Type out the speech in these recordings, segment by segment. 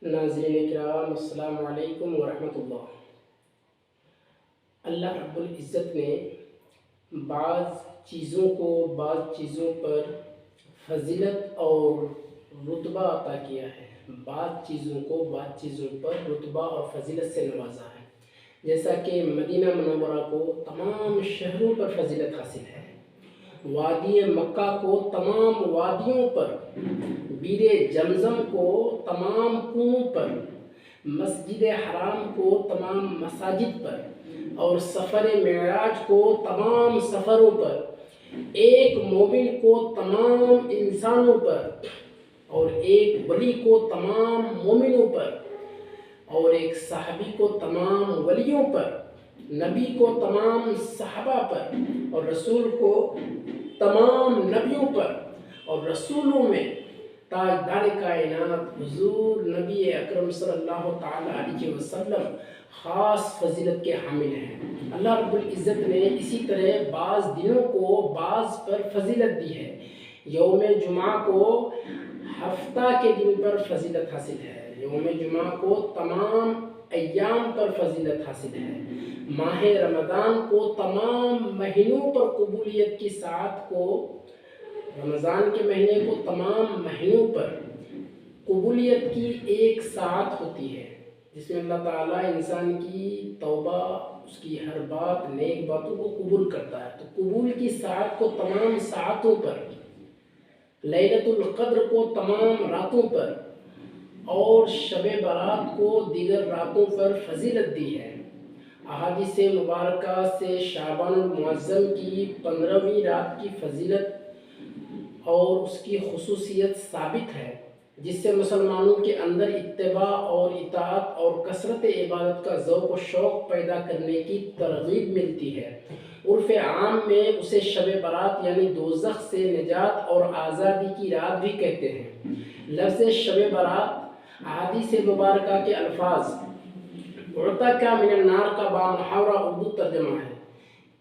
ناظرین کرام السلام علیکم ورحمۃ اللہ۔ اللہ رب العزت نے بعض چیزوں پر فضیلت اور رتبہ عطا کیا ہے، بعض چیزوں پر رتبہ اور فضیلت سے نوازا ہے۔ جیسا کہ مدینہ منورہ کو تمام شہروں پر فضیلت حاصل ہے، وادی مکہ کو تمام وادیوں پر، بیر زمزم کو تمام کنووں پر، مسجد حرام کو تمام مساجد پر، اور سفر معراج کو تمام سفروں پر، ایک مومن کو تمام انسانوں پر، اور ایک ولی کو تمام مومنوں پر، اور ایک صحابی کو تمام ولیوں پر، نبی کو تمام صحابہ پر، اور رسول کو تمام نبیوں پر، اور رسولوں میں تاجدار کائنات حضور نبی اکرم صلی اللہ تعالیٰ علیہ وسلم خاص فضیلت کے حامل ہیں۔ اللہ رب العزت نے اسی طرح بعض دنوں کو بعض پر فضیلت دی ہے۔ یوم جمعہ کو ہفتہ کے دن پر فضیلت حاصل ہے، یوم جمعہ کو تمام ایام پر فضیلت حاصل ہے، ماہ رمضان کو تمام مہینوں پر قبولیت کی ساعت کو، رمضان کے مہینے کو تمام مہینوں پر قبولیت کی ایک ساعت ہوتی ہے، جس میں اللہ تعالیٰ انسان کی توبہ، اس کی ہر بات، نیک باتوں کو قبول کرتا ہے۔ تو قبول کی ساعت کو تمام ساعتوں پر، لیلۃ القدر کو تمام راتوں پر، اور شب برات کو دیگر راتوں پر فضیلت دی ہے۔ احادیث مبارکہ سے شعبان المعظم کی 15ویں رات کی فضیلت اور اس کی خصوصیت ثابت ہے، جس سے مسلمانوں کے اندر اتباع اور اطاعت اور کثرت عبادت کا ذوق و شوق پیدا کرنے کی ترغیب ملتی ہے۔ عرف عام میں اسے شب برات یعنی دوزخ سے نجات اور آزادی کی رات بھی کہتے ہیں۔ لفظ شب برات احادیث مبارکہ کے الفاظ اعتق من النار کا بامحاورہ اردو ترجمہ ہے۔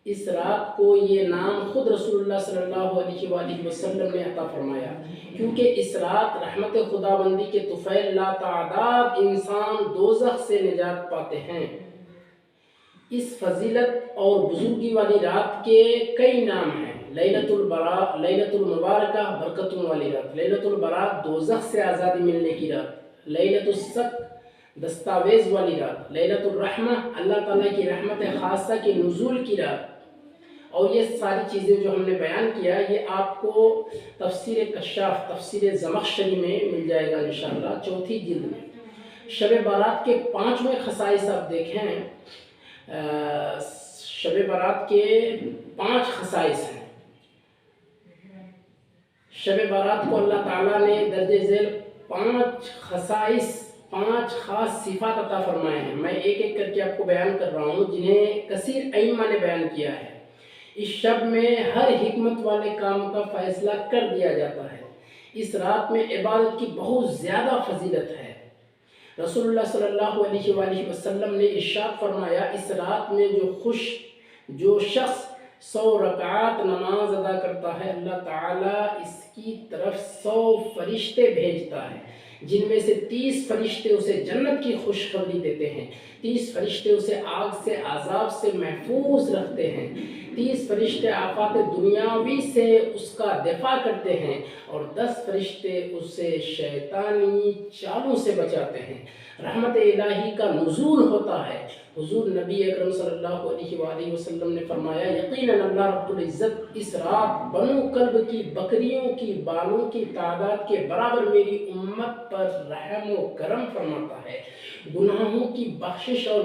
اس رات کو یہ نام خود رسول اللہ صلی اللہ علیہ وآلہ وسلم نے عطا فرمایا، کیونکہ اس رات رحمت خداوندی کے طفیل لاتعداد انسان دوزخ سے نجات پاتے ہیں۔ اس فضیلت اور بزرگی والی رات کے کئی نام ہیں۔ لیلۃ المبارکہ برکتوں والی رات، لیلۃ البرات دوزخ سے آزادی ملنے کی رات، لیلۃ الصدق دستاویز والی رات، لیلۃ الرحمہ اللہ تعالیٰ کی رحمت خاصہ کے نزول کی رات۔ اور یہ ساری چیزیں جو ہم نے بیان کیا، یہ آپ کو تفسیر کشاف، تفسیر زمخشری میں مل جائے گا انشاءاللہ، 4 جلد میں۔ شب برات کے 5ویں خصائص آپ دیکھیں، شب برات کے 5 خصائص ہیں۔ شب برات کو اللہ تعالیٰ نے درج ذیل 5 خصائص، 5 خاص صفات عطا فرمائے ہیں۔ میں ایک ایک کر کے آپ کو بیان کر رہا ہوں، جنہیں کثیر ائمہ نے بیان کیا ہے۔ اس شب میں ہر حکمت والے کام کا فیصلہ کر دیا جاتا ہے۔ اس رات میں عبادت کی بہت زیادہ فضیلت ہے۔ رسول اللہ صلی اللہ علیہ وآلہ وسلم نے ارشاد فرمایا، اس رات میں جو شخص 100 رکعات نماز ادا کرتا ہے، اللہ تعالیٰ اس کی طرف 100 فرشتے بھیجتا ہے، جن میں سے 30 فرشتے اسے جنت کی خوشخبری دیتے ہیں، 30 فرشتے اسے آگ سے عذاب سے محفوظ رکھتے ہیں، 30 فرشتے آفات دنیاوی سے اس کا دفاع کرتے ہیں، اور 10 فرشتے اسے شیطانی چالوں سے بچاتے ہیں۔ رحمت الہی کا نزول ہوتا ہے۔ حضور نبی اکرم صلی اللہ علیہ وآلہ وسلم نے فرمایا، یقیناً اللہ رب العزت اس رات بنو کلب کی بکریوں کی بالوں کی تعداد کے برابر میری امت پر رحم و کرم فرماتا ہے۔ گناہوں کی بخشش اور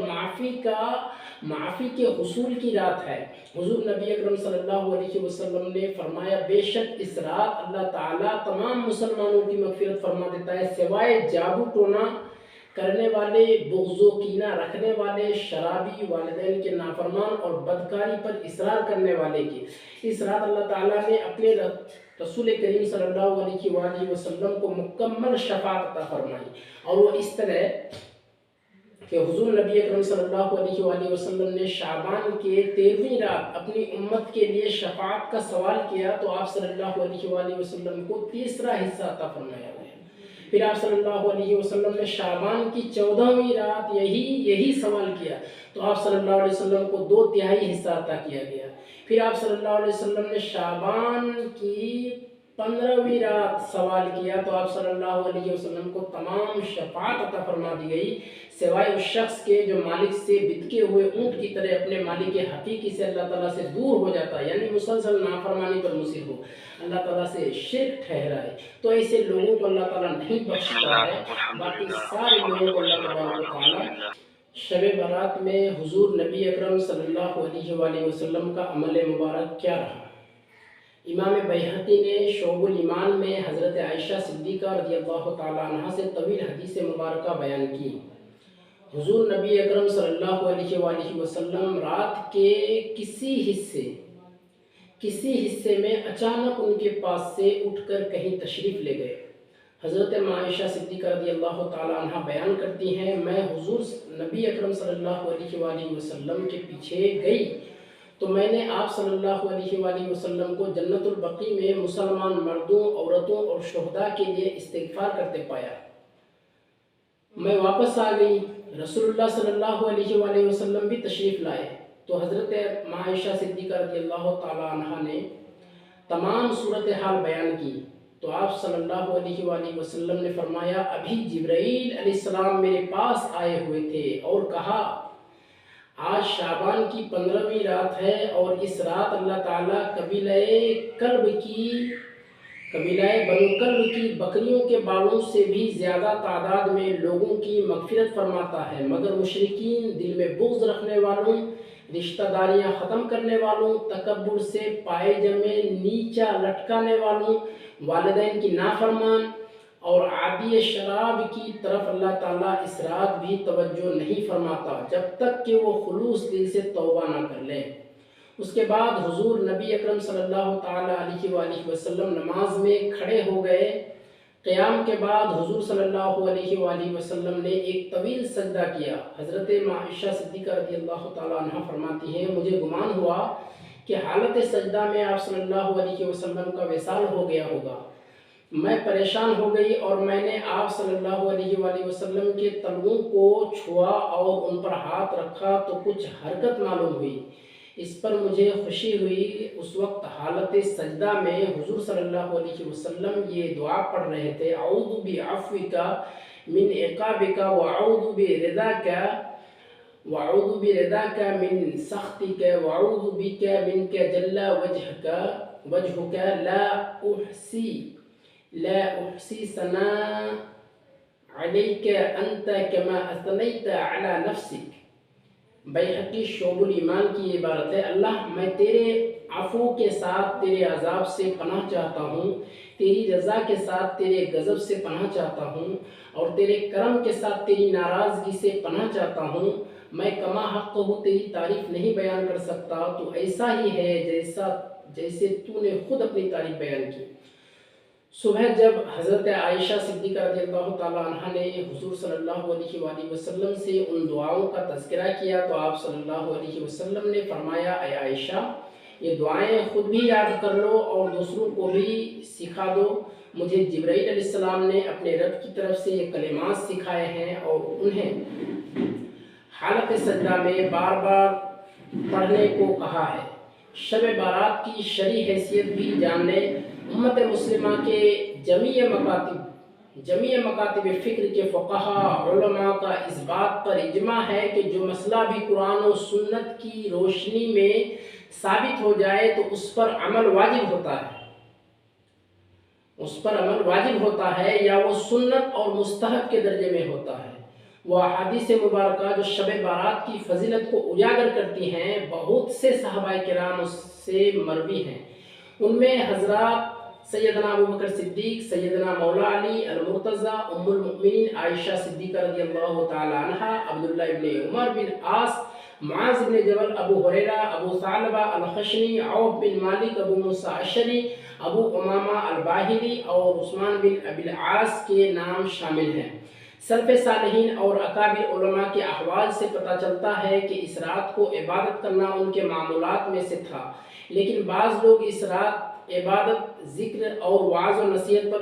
معافی کے حصول کی رات ہے۔ حضور نبی اکرم صلی اللہ علیہ وسلم نے فرمایا، بے شک اس رات اللہ تعالیٰ تمام مسلمانوں کی مغفرت فرما دیتا ہے، سوائے جادو ٹونا کرنے والے، بغض و کینہ رکھنے والے، شرابی، والدین کے نافرمان اور بدکاری پر اصرار کرنے والے کی۔ اس رات اللہ تعالیٰ نے اپنے رسول کریم صلی اللہ علیہ وآلہ وسلم کو مکمل شفاعت عطا فرمائی، اور وہ اس طرح کہ حضور نبی اکرم صلی اللہ علیہ وآلہ وسلم نے شعبان کے 13ویں رات اپنی امت کے لیے شفاعت کا سوال کیا، تو آپ صلی اللہ علیہ وآلہ وسلم کو تیسرا حصہ عطا فرمایا گیا۔ پھر آپ صلی اللہ علیہ وسلم نے شعبان کی 14ویں رات یہی سوال کیا تو آپ صلی اللہ علیہ وسلم کو 2/3 حصہ عطا کیا گیا۔ پھر آپ صلی اللہ علیہ وسلم نے شعبان کی 15ویں رات سوال کیا تو آپ صلی اللہ علیہ وسلم کو تمام شفاعت عطا فرما دی گئی، سوائے اس شخص کے جو مالک سے بتکے ہوئے اونٹ کی طرح اپنے مالک حقیقی سے اللہ تعالیٰ سے دور ہو جاتا ہے، یعنی مسلسل نافرمانی پر مصر ہو، اللہ تعالیٰ سے شرک ٹھہرائے، تو ایسے لوگوں کو اللہ تعالیٰ نہیں بخشتا ہے۔ باقی سارے لوگوں کو اللہ تعالیٰ شب برات میں حضور نبی اکرم صلی اللہ علیہ وآلہ وسلم کا عمل مبارک کیا رہا؟ امام بیہقی نے شعب الایمان میں حضرت عائشہ صدیقہ رضی اللہ تعالیٰ عنہ سے طویل حدیث مبارکہ بیان کی۔ حضور نبی اکرم صلی اللہ علیہ وآلہ وسلم رات کے کسی حصے میں اچانک ان کے پاس سے اٹھ کر کہیں تشریف لے گئے۔ حضرت عائشہ صدیقہ رضی اللہ تعالیٰ عنہ بیان کرتی ہیں، میں حضور نبی اکرم صلی اللہ علیہ وآلہ وسلم کے پیچھے گئی تو میں نے آپ صلی اللہ علیہ وآلہ وسلم کو جنت البقیع میں مسلمان مردوں، عورتوں اور شہداء کے لیے استغفار کرتے پایا۔ میں واپس آ گئی، رسول اللہ صلی اللہ علیہ وآلہ وسلم بھی تشریف لائے تو حضرت عائشہ صدیقہ رضی اللہ تعالیٰ عنہ نے تمام صورتحال بیان کی تو آپ صلی اللہ علیہ وآلہ وسلم نے فرمایا، ابھی جبرائیل علیہ السلام میرے پاس آئے ہوئے تھے اور کہا آج شعبان کی 15ویں رات ہے اور اس رات اللہ تعالیٰ قبیلہ بنو کلب کی بکریوں کے بالوں سے بھی زیادہ تعداد میں لوگوں کی مغفرت فرماتا ہے، مگر مشرکین، دل میں بغض رکھنے والوں، رشتہ داریاں ختم کرنے والوں، تکبر سے پائے جمے نیچا لٹکانے والوں، والدین کی نافرمان اور عادی شراب کی طرف اللہ تعالیٰ اس رات بھی توجہ نہیں فرماتا جب تک کہ وہ خلوص دل سے توبہ نہ کر لے۔ اس کے بعد حضور نبی اکرم صلی اللہ تعالیٰ علیہ وآلہ وسلم نماز میں کھڑے ہو گئے۔ قیام کے بعد حضور صلی اللہ علیہ وآلہ وسلم نے ایک طویل سجدہ کیا۔ حضرت عائشہ صدیقہ رضی اللہ تعالیٰ عنہ فرماتی ہیں، مجھے گمان ہوا کہ حالت سجدہ میں آپ صلی اللہ علیہ وسلم کا وصال ہو گیا ہوگا۔ میں پریشان ہو گئی اور میں نے آپ صلی اللہ علیہ وآلہ وسلم کے تلوؤں کو چھوا اور ان پر ہاتھ رکھا تو کچھ حرکت معلوم ہوئی۔ اس پر مجھے خوشی ہوئی۔ اس وقت حالت سجدہ میں حضور صلی اللہ علیہ وسلم یہ دعا پڑھ رہے تھے، اعوذ بعفوک من عقابک واعوذ برضاک من سخطک واعوذ بک منک جل وجہک لا احصی ثناء علیک انت کما اثنیت علی نفسک۔ بیہقی شعب الایمان کی یہ عبارت ہے، اللہ میں تیرے عفو کے ساتھ تیرے عذاب سے پناہ چاہتا ہوں، تیری رضا کے ساتھ تیرے غضب سے پناہ چاہتا ہوں اور تیرے کرم کے ساتھ تیری ناراضگی سے پناہ چاہتا ہوں۔ میں کما حق ہوں، تیری تعریف نہیں بیان کر سکتا، تو ایسا ہی ہے جیسے تو نے خود اپنی تعریف بیان کی۔ صبح جب حضرت عائشہ صدیقہ رضی اللہ تعالیٰ عنہ نے حضور صلی اللہ علیہ وآلہ وسلم سے ان دعاؤں کا تذکرہ کیا تو آپ صلی اللہ علیہ وسلم نے فرمایا، اے عائشہ، یہ دعائیں خود بھی یاد کر لو اور دوسروں کو بھی سکھا دو۔ مجھے جبرائیل علیہ السلام نے اپنے رب کی طرف سے یہ کلمات سکھائے ہیں اور انہیں حالت سجدہ میں بار بار پڑھنے کو کہا ہے۔ شب بارات کی شرعی حیثیت بھی جان لیں۔ امت مسلمہ کے جمیع مکاتب فکر کے فقہاء علماء کا اس بات پر اجماع ہے کہ جو مسئلہ بھی قرآن و سنت کی روشنی میں ثابت ہو جائے تو اس پر عمل واجب ہوتا ہے یا وہ سنت اور مستحب کے درجے میں ہوتا ہے۔ وہ احادیث مبارکہ جو شب بارات کی فضیلت کو اجاگر کرتی ہیں بہت سے صحابہ کرام سے مروی ہیں۔ ان میں حضرات سیدنا ابوبکر صدیق، سیدنا مولا علی المرتضی، ام المؤمنین عائشہ صدیقہ رضی اللہ تعالی عنہ، عبداللہ ابن عمر بن عاص، معاذ بن جبل، ابو ہریرہ، ابو ثعلبہ الخشنی، عوف بن مالک، ابو موسیٰ اشعری، ابو امامہ الباہلی اور عثمان بن ابی العاص کے نام شامل ہیں۔ سلف صالحین اور اکابر علماء کے احوال سے پتہ چلتا ہے کہ اس رات کو عبادت کرنا ان کے معمولات میں سے تھا، لیکن بعض لوگ اس رات عبادت، ذکر اور وعظ و نصیحت پر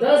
10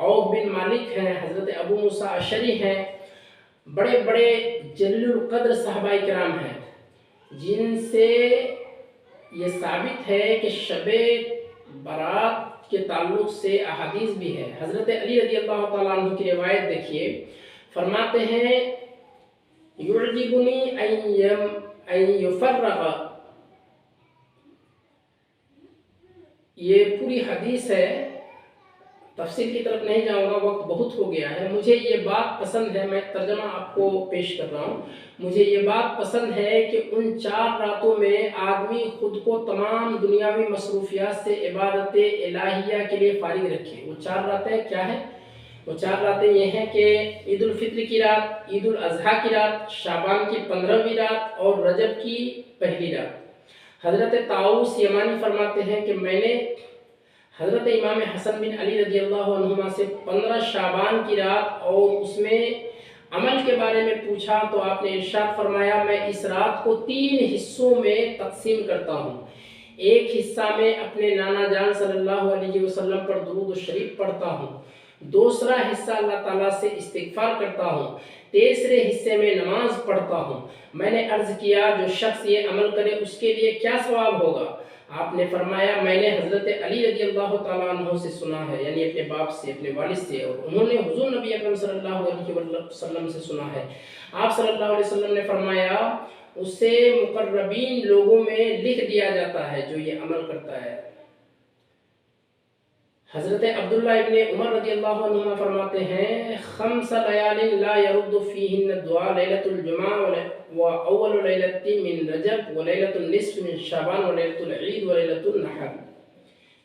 عوف بن مالک ہیں، حضرت ابو موسیٰ اشعری ہیں، بڑے بڑے جلیل القدر صحابہ کرام ہیں، جن سے یہ ثابت ہے کہ شب برات کے تعلق سے احادیث بھی ہے۔ حضرت علی رضی اللہ تعالیٰ عنہ کی روایت دیکھیے، فرماتے ہیں یعجبنی ان یفرغ، یہ پوری حدیث ہے، تفسیر کی طرف نہیں جاؤں گا، وقت بہت ہو گیا ہے۔ مجھے یہ بات پسند ہے، میں ترجمہ آپ کو پیش کر رہا ہوں، مجھے یہ بات پسند ہے کہ ان 4 راتوں میں آدمی خود کو تمام دنیاوی مصروفیات سے عبادت الہیہ کے لیے فارغ رکھے۔ وہ 4 راتیں کیا ہیں؟ وہ 4 راتیں یہ ہیں کہ عید الفطر کی رات، عید الاضحیٰ کی رات، شعبان کی 15ویں رات اور رجب کی پہلی رات۔ حضرت طاؤس یمانی فرماتے ہیں کہ میں نے حضرت امام حسن بن علی رضی اللہ عنہما سے 15 شعبان کی رات اور اس میں عمل کے بارے میں پوچھا تو آپ نے ارشاد فرمایا میں اس رات کو 3 حصوں میں تقسیم کرتا ہوں۔ ایک حصہ میں اپنے نانا جان صلی اللہ علیہ وسلم پر درود و شریف پڑھتا ہوں، دوسرا حصہ اللہ تعالیٰ سے استغفار کرتا ہوں، تیسرے حصے میں نماز پڑھتا ہوں۔ میں نے عرض کیا جو شخص یہ عمل کرے اس کے لیے کیا ثواب ہوگا؟ آپ نے فرمایا میں نے حضرت علی رضی اللہ تعالیٰ عنہ سے سنا ہے، یعنی اپنے باپ سے، اپنے والد سے، اور انہوں نے حضور نبی اکرم صلی اللہ علیہ وسلم سے سنا ہے۔ آپ صلی اللہ علیہ وسلم نے فرمایا اسے مقربین لوگوں میں لکھ دیا جاتا ہے جو یہ عمل کرتا ہے۔ حضرت عبداللہ ابن عمر رضی اللہ عنہ فرماتے ہیں 5 لیال لا يرد فیہن الدعاء لیلۃ الجمعہ و اول لیلۃ من رجب و لیلۃ النصف من شعبان و لیلۃ العید و لیلۃ النحر،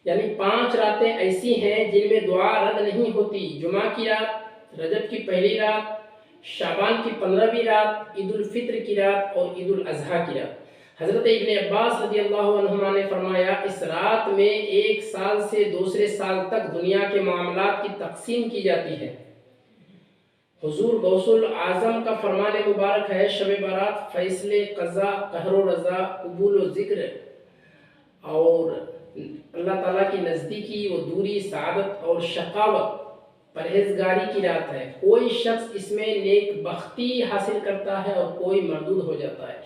یعنی 5 راتیں ایسی ہیں جن میں دعا رد نہیں ہوتی، جمعہ کی رات، رجب کی پہلی رات، شعبان کی 15ویں رات، عید الفطر کی رات اور عید الاضحیٰ کی رات۔ حضرت ابن عباس رضی اللہ عنہما نے فرمایا اس رات میں 1 سال سے دوسرے سال تک دنیا کے معاملات کی تقسیم کی جاتی ہے۔ حضور غوث الاعظم کا فرمان مبارک ہے شب برات فیصلے، قضا، قہر و رضا، قبول و ذکر اور اللہ تعالیٰ کی نزدیکی و دوری، سعادت اور شقاوت، پرہیزگاری کی رات ہے۔ کوئی شخص اس میں نیک بختی حاصل کرتا ہے اور کوئی مردود ہو جاتا ہے،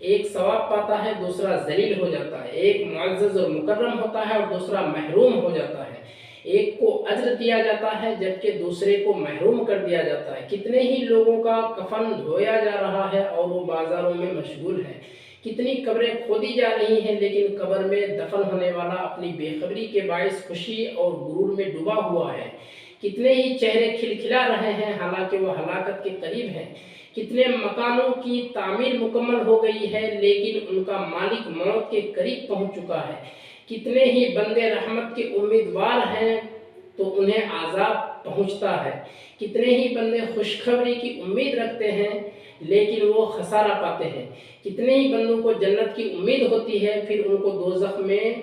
ایک ثواب پاتا ہے دوسرا ذلیل ہو جاتا ہے، ایک معزز اور مکرم ہوتا ہے اور دوسرا محروم ہو جاتا ہے، ایک کو اجر دیا جاتا ہے جبکہ دوسرے کو محروم کر دیا جاتا ہے۔ کتنے ہی لوگوں کا کفن دھویا جا رہا ہے اور وہ بازاروں میں مشغول ہیں، کتنی قبریں کھودی جا رہی ہیں لیکن قبر میں دفن ہونے والا اپنی بے خبری کے باعث خوشی اور غرور میں ڈوبا ہوا ہے، کتنے ہی چہرے کھلکھلا رہے ہیں حالانکہ وہ ہلاکت کے قریب ہیں، کتنے مکانوں کی تعمیر مکمل ہو گئی ہے لیکن ان کا مالک موت کے قریب پہنچ چکا ہے، کتنے ہی بندے رحمت کے امیدوار ہیں تو انہیں عذاب پہنچتا ہے، کتنے ہی بندے خوشخبری کی امید رکھتے ہیں لیکن وہ خسارہ پاتے ہیں، کتنے ہی بندوں کو جنت کی امید ہوتی ہے پھر ان کو دوزخ میں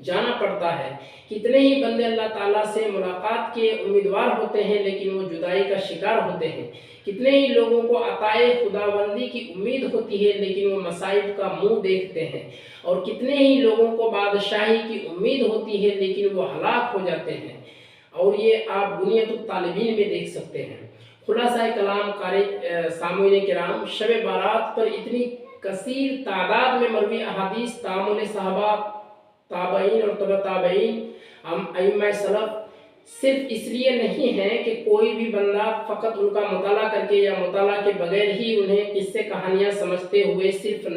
جانا پڑتا ہے، کتنے ہی بندے اللہ تعالیٰ سے ملاقات کے امیدوار ہوتے ہیں لیکن وہ جدائی کا شکار ہوتے ہیں، کتنے ہی لوگوں کو عطائے خداوندی کی امید ہوتی ہے لیکن وہ مصائب کا منہ دیکھتے ہیں، اور کتنے ہی لوگوں کو بادشاہی کی امید ہوتی ہے لیکن وہ ہلاک ہو جاتے ہیں، اور یہ آپ بنیت الطالبین میں دیکھ سکتے ہیں۔ خلاصہ کلام سامعین کرام، شب بارات پر اتنی کثیر تعداد میں مروی احادیث تعامل صحابہ، تابعین اور تبع تابعین، ائمہ سلف صرف اس لیے نہیں ہیں کہ کوئی بھی بندہ فقط ان کا مطالعہ کر کے یا مطالعہ کے بغیر ہی انہیں قصے کہانیاں سمجھتے ہوئے صرف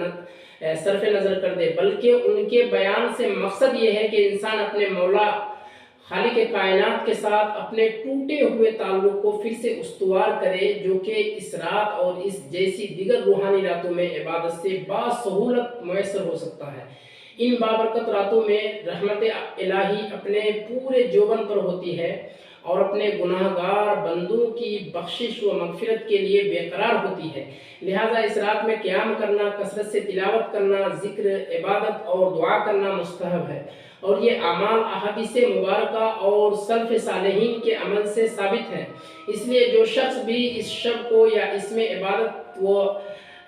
نظر کر دے، بلکہ ان کے بیان سے مقصد یہ ہے کہ انسان اپنے مولا خالق کائنات کے ساتھ اپنے ٹوٹے ہوئے تعلق کو پھر سے استوار کرے، جو کہ اس رات اور اس جیسی دیگر روحانی راتوں میں عبادت سے باسہولت میسر ہو سکتا ہے۔ ان بابرکت راتوں میں رحمت الہی اپنے پورے جوبن پر ہوتی ہے اور اپنے گناہگار بندوں کی بخشش و مغفرت کے لیے بے قرار ہوتی ہے، لہٰذا اس رات میں قیام کرنا، کثرت سے تلاوت کرنا، ذکر، عبادت اور دعا کرنا مستحب ہے، اور یہ اعمال احادیث مبارکہ اور سلف صالحین کے عمل سے ثابت ہے۔ اس لیے جو شخص بھی اس شب کو یا اس میں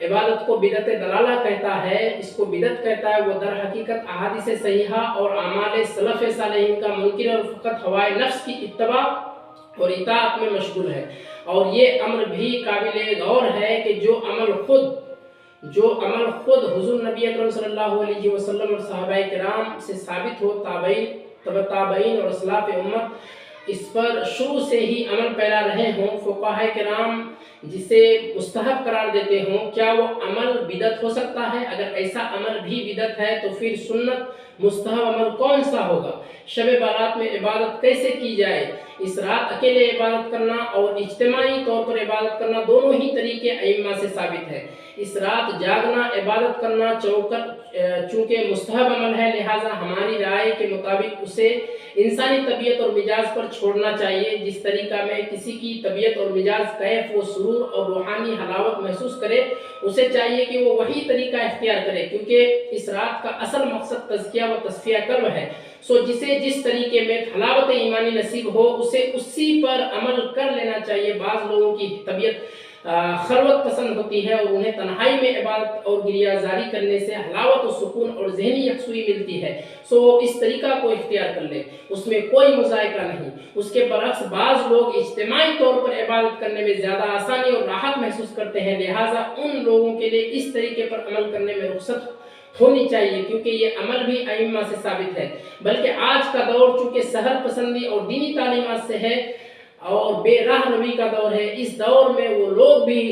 عبادت کو بدعت دلالہ کہتا ہے، اس کو بدعت کہتا ہے، وہ در حقیقت احادیث صحیحہ اور اعمال سلف صالحین کا منکر اور فقط ہوائے نفس کی اتباع اور اطاعت میں مشغول ہے. اور یہ امر بھی قابل غور ہے کہ جو عمل خود حضور نبی اکرم صلی اللہ علیہ وسلم اور صحابہ کرام سے ثابت ہو، تابعین، تبع تابعین اور اسلاف امت اس پر شروع سے ہی عمل پیرا رہے ہوں، فقہاء کرام جسے مستحب قرار دیتے ہوں، کیا وہ عمل بدعت ہو سکتا ہے؟ اگر ایسا عمل بھی بدعت ہے تو پھر سنت مستحب عمل کون سا ہوگا؟ شب بارات میں عبادت کیسے کی جائے؟ اس رات اکیلے عبادت کرنا اور اجتماعی طور پر عبادت کرنا دونوں ہی طریقے ائمہ سے ثابت ہے. اس رات جاگنا، عبادت کرنا چونکہ مستحب عمل ہے، لہٰذا ہماری رائے کے مطابق اسے انسانی طبیعت اور مزاج پر چھوڑنا چاہیے. جس طریقہ میں کسی کی طبیعت اور مزاج کیف و سرور اور روحانی حلاوت محسوس کرے، اسے چاہیے کہ وہ وہی طریقہ اختیار کرے، کیونکہ اس رات کا اصل مقصد تزکیہ و تصفیہ قلب ہے. جسے جس طریقے میں حلاوت ایمانی نصیب ہو اسے اسی پر عمل کر لینا چاہیے. بعض لوگوں کی طبیعت خلوت پسند ہوتی ہے اور انہیں تنہائی میں عبادت اور گریہ زاری کرنے سے حلاوت و سکون اور ذہنی یکسوئی ملتی ہے. اس طریقہ کو اختیار کر لیں، اس میں کوئی مذائقہ نہیں. اس کے برعکس بعض لوگ اجتماعی طور پر عبادت کرنے میں زیادہ آسانی اور راحت محسوس کرتے ہیں، لہٰذا ان لوگوں کے لیے اس طریقے پر عمل کرنے میں رخصت ہونی چاہیے، کیونکہ یہ عمل بھی ائمہ سے ثابت ہے. بلکہ آج کا دور چونکہ سحر پسندی اور دینی تعلیمات سے ہے اور بے راہ روی کا دور ہے، اس دور میں وہ لوگ بھی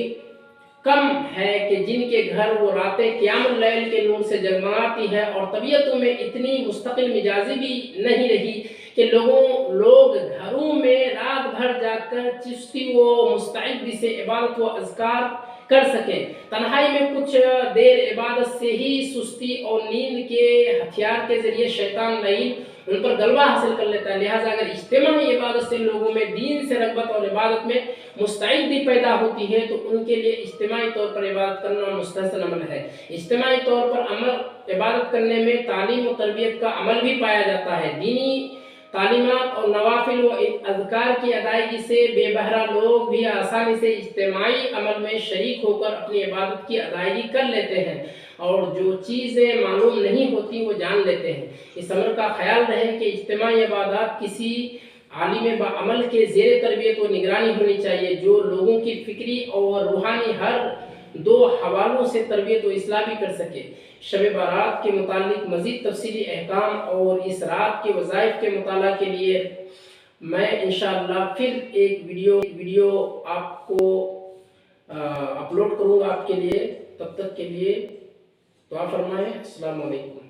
کم ہے کہ جن کے گھر وہ راتیں قیام اللیل کے نور سے جگمگاتی ہے، اور طبیعتوں میں اتنی مستقل مزاجی بھی نہیں رہی کہ لوگ گھروں میں رات بھر جاگ کر چستی و مستعدی سے عبادت و اذکار کر سکیں. تنہائی میں کچھ دیر عبادت سے ہی سستی اور نیند کے ہتھیار کے ذریعے شیطان لعین ان پر غلبہ حاصل کر لیتا ہے. لہٰذا اگر اجتماعی عبادت سے لوگوں میں دین سے رغبت اور عبادت میں مستعدی پیدا ہوتی ہے تو ان کے لیے اجتماعی طور پر عبادت کرنا مستحسن عمل ہے. اجتماعی طور پر عبادت کرنے میں تعلیم و تربیت کا عمل بھی پایا جاتا ہے. دینی تعلیمات اور نوافل و اذکار کی ادائیگی سے بے بہرہ لوگ بھی آسانی سے اجتماعی عمل میں شریک ہو کر اپنی عبادت کی ادائیگی کر لیتے ہیں، اور جو چیزیں معلوم نہیں ہوتی وہ جان لیتے ہیں. اس امر کا خیال رہے کہ اجتماعی عبادات کسی عالم بعمل کے زیر تربیت و نگرانی ہونی چاہیے، جو لوگوں کی فکری اور روحانی ہر دو حوالوں سے تربیت و اصلاح بھی کر سکے. شب بارات کے متعلق مزید تفصیلی احکام اور اس رات کے وظائف کے مطالعہ کے لیے میں انشاءاللہ پھر ایک ویڈیو آپ کو اپلوڈ کروں گا آپ کے لیے. تب تک کے لیے دعا فرمائیں. السلام علیکم.